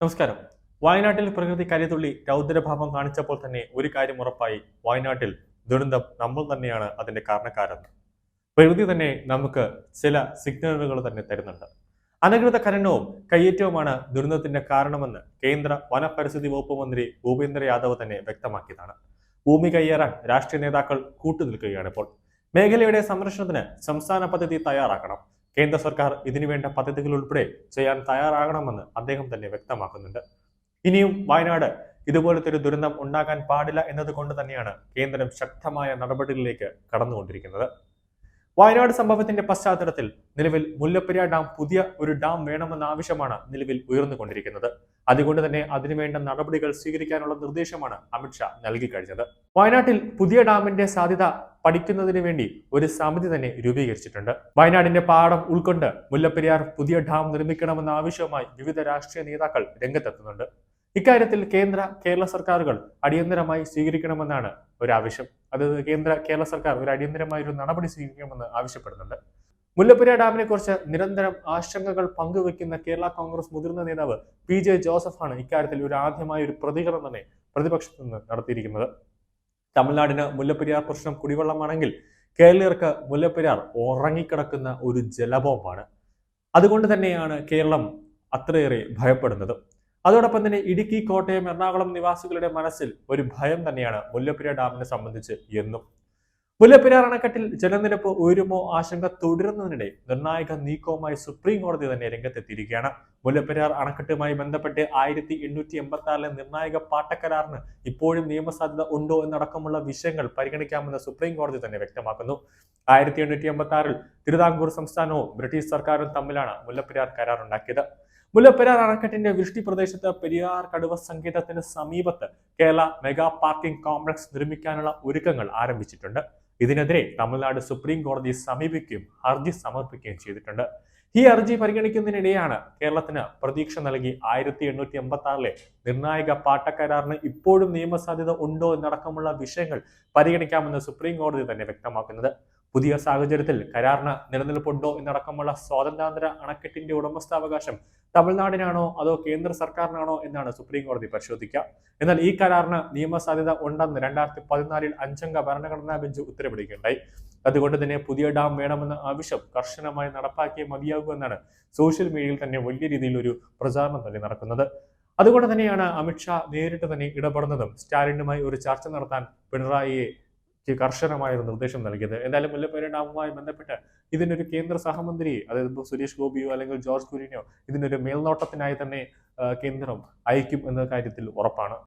നമസ്കാരം. വയനാട്ടിൽ പ്രകൃതി കലിതുള്ളി രൗദ്രഭാവം കാണിച്ചപ്പോൾ തന്നെ ഒരു കാര്യം ഉറപ്പായി, വയനാട്ടിൽ ദുരന്തം നമ്മൾ തന്നെയാണ് അതിന്റെ കാരണക്കാരെന്ന്. പ്രകൃതി തന്നെ നമുക്ക് ചില സിഗ്നലുകൾ തന്നെ തരുന്നുണ്ട്. അനധികൃത ഖനനവും കയ്യേറ്റവുമാണ് ദുരന്തത്തിന്റെ കാരണമെന്ന് കേന്ദ്ര വനപരിസ്ഥിതി വകുപ്പ് മന്ത്രി ഭൂപേന്ദ്ര യാദവ് തന്നെ വ്യക്തമാക്കിയതാണ്. ഭൂമി കയ്യേറാൻ രാഷ്ട്രീയ നേതാക്കൾ കൂട്ടുനിൽക്കുകയാണ് ഇപ്പോൾ. മേഖലയുടെ സംരക്ഷണത്തിന് സംസ്ഥാന പദ്ധതി തയ്യാറാക്കണം. കേന്ദ്ര സർക്കാർ ഇതിനുവേണ്ട പദ്ധതികൾ ഉൾപ്പെടെ ചെയ്യാൻ തയ്യാറാകണമെന്ന് അദ്ദേഹം തന്നെ വ്യക്തമാക്കുന്നുണ്ട്. ഇനിയും വയനാട് ഇതുപോലത്തെ ഒരു ദുരന്തം ഉണ്ടാകാൻ പാടില്ല എന്നതുകൊണ്ട് തന്നെയാണ് കേന്ദ്രം ശക്തമായ നടപടികളിലേക്ക് കടന്നുകൊണ്ടിരിക്കുന്നത്. വയനാട് സംഭവത്തിന്റെ പശ്ചാത്തലത്തിൽ നിലവിൽ മുല്ലപ്പെരിയാർ ഡാം പുതിയ ഒരു ഡാം വേണമെന്ന ആവശ്യമാണ് നിലവിൽ ഉയർന്നുകൊണ്ടിരിക്കുന്നത്. അതുകൊണ്ട് തന്നെ അതിനുവേണ്ട നടപടികൾ സ്വീകരിക്കാനുള്ള നിർദ്ദേശമാണ് അമിത്ഷാ നൽകി കഴിഞ്ഞത്. വയനാട്ടിൽ പുതിയ ഡാമിന്റെ സാധ്യത പഠിക്കുന്നതിന് വേണ്ടി ഒരു സമിതി തന്നെ രൂപീകരിച്ചിട്ടുണ്ട്. വയനാടിന്റെ പാഠം ഉൾക്കൊണ്ട് മുല്ലപ്പെരിയാർ പുതിയ ഡാം നിർമ്മിക്കണമെന്ന ആവശ്യവുമായി വിവിധ രാഷ്ട്രീയ നേതാക്കൾ രംഗത്തെത്തുന്നുണ്ട്. ഇക്കാര്യത്തിൽ കേരള സർക്കാരുകൾ അടിയന്തരമായി സ്വീകരിക്കണമെന്നാണ് ഒരാവശ്യം. അതായത് കേരള സർക്കാർ ഒരു അടിയന്തരമായ ഒരു നടപടി സ്വീകരിക്കണമെന്ന് ആവശ്യപ്പെടുന്നുണ്ട്. മുല്ലപ്പെരിയാർ ഡാമിനെ കുറിച്ച് നിരന്തരം ആശങ്കകൾ പങ്കുവെക്കുന്ന കേരള കോൺഗ്രസ് മുതിർന്ന നേതാവ് PJ ജോസഫാണ് ഇക്കാര്യത്തിൽ ആദ്യമായ ഒരു പ്രതികരണം തന്നെ പ്രതിപക്ഷത്തു നിന്ന് നടത്തിയിരിക്കുന്നത്. തമിഴ്നാടിന് മുല്ലപ്പെരിയാർ പ്രശ്നം കുടിവെള്ളമാണെങ്കിൽ കേരളീയർക്ക് മുല്ലപ്പെരിയാർ ഉറങ്ങിക്കിടക്കുന്ന ഒരു ജലബോംബാണ്. അതുകൊണ്ട് തന്നെയാണ് കേരളം അത്രയേറെ ഭയപ്പെടുന്നത്. അതോടൊപ്പം തന്നെ ഇടുക്കി, കോട്ടയം, എറണാകുളം നിവാസികളുടെ മനസ്സിൽ ഒരു ഭയം തന്നെയാണ് മുല്ലപ്പെരിയാർ ഡാമിനെ സംബന്ധിച്ച് എന്നും. മുല്ലപ്പെരിയാർ അണക്കെട്ടിൽ ജലനിരപ്പ് ഉയരുമോ ആശങ്ക തുടരുന്നതിനിടെ നിർണായക നീക്കവുമായി സുപ്രീം കോടതി തന്നെ രംഗത്തെത്തിയിരിക്കുകയാണ്. മുല്ലപ്പെരിയാർ അണക്കെട്ടുമായി ബന്ധപ്പെട്ട് 1886 നിർണായക പാട്ടക്കരാറിന് ഇപ്പോഴും നിയമസാധ്യത ഉണ്ടോ എന്നടക്കമുള്ള വിഷയങ്ങൾ പരിഗണിക്കാമെന്ന് സുപ്രീം കോടതി തന്നെ വ്യക്തമാക്കുന്നു. 1886 തിരുവിതാംകൂർ സംസ്ഥാനവും ബ്രിട്ടീഷ് സർക്കാരും തമ്മിലാണ് മുല്ലപ്പെരിയാർ കരാർ ഉണ്ടാക്കിയത്. മുല്ലപ്പെരിയാർ അണക്കെട്ടിന്റെ വൃഷ്ടി പ്രദേശത്ത് പെരിയാർ കടുവ സങ്കേതത്തിന് സമീപത്ത് കേരള മെഗാ പാർക്കിംഗ് കോംപ്ലക്സ് നിർമ്മിക്കാനുള്ള ഒരുക്കങ്ങൾ ആരംഭിച്ചിട്ടുണ്ട്. ഇതിനെതിരെ തമിഴ്നാട് സുപ്രീം കോടതിയെ സമീപിക്കുകയും ഹർജി സമർപ്പിക്കുകയും ചെയ്തിട്ടുണ്ട്. ഈ ഹർജി പരിഗണിക്കുന്നതിനിടെയാണ് കേരളത്തിന് പ്രതീക്ഷ നൽകി 1886 നിർണായക പാട്ടക്കരാറിന് ഇപ്പോഴും നിയമസാധ്യത ഉണ്ടോ എന്നടക്കമുള്ള വിഷയങ്ങൾ പരിഗണിക്കാമെന്ന് സുപ്രീം കോടതി തന്നെ വ്യക്തമാക്കുന്നത്. പുതിയ സാഹചര്യത്തിൽ കരാറിന് നിലനിൽപ്പുണ്ടോ എന്നടക്കമുള്ള സ്വാതന്ത്ര്യാന്തര അണക്കെട്ടിന്റെ ഉടമസ്ഥാവകാശം തമിഴ്നാടിനാണോ അതോ കേന്ദ്ര സർക്കാരിനാണോ എന്നാണ് സുപ്രീം കോടതി പരിശോധിക്കുക. എന്നാൽ ഈ കരാറിന് നിയമസാധ്യത ഉണ്ടെന്ന് 2014 അഞ്ചംഗ ഭരണഘടനാ ബെഞ്ച് ഉത്തരവിടുകയുണ്ടായി. അതുകൊണ്ട് തന്നെ പുതിയ ഡാം വേണമെന്ന ആവശ്യം കർശനമായി നടപ്പാക്കിയേ മതിയാകൂ എന്നാണ് സോഷ്യൽ മീഡിയയിൽ തന്നെ വലിയ രീതിയിൽ ഒരു പ്രചാരണം തന്നെ നടക്കുന്നത്. അതുകൊണ്ട് തന്നെയാണ് അമിത്ഷാ നേരിട്ട് തന്നെ ഇടപെടുന്നതും സ്റ്റാലിനുമായി ഒരു ചർച്ച നടത്താൻ പിണറായിയെ കർശനമായ ഒരു നിർദ്ദേശം നൽകിയത്. എന്തായാലും മുല്ലപ്പെരിയാർ ഡാമുമായി ബന്ധപ്പെട്ട് ഇതിനൊരു കേന്ദ്ര സഹമന്ത്രി, അതായത് സുരേഷ് ഗോപിയോ അല്ലെങ്കിൽ ജോർജ് കുര്യനോ ഇതിനൊരു മേൽനോട്ടത്തിനായി തന്നെ കേന്ദ്രം അയക്കും എന്ന കാര്യത്തിൽ ഉറപ്പാണ്.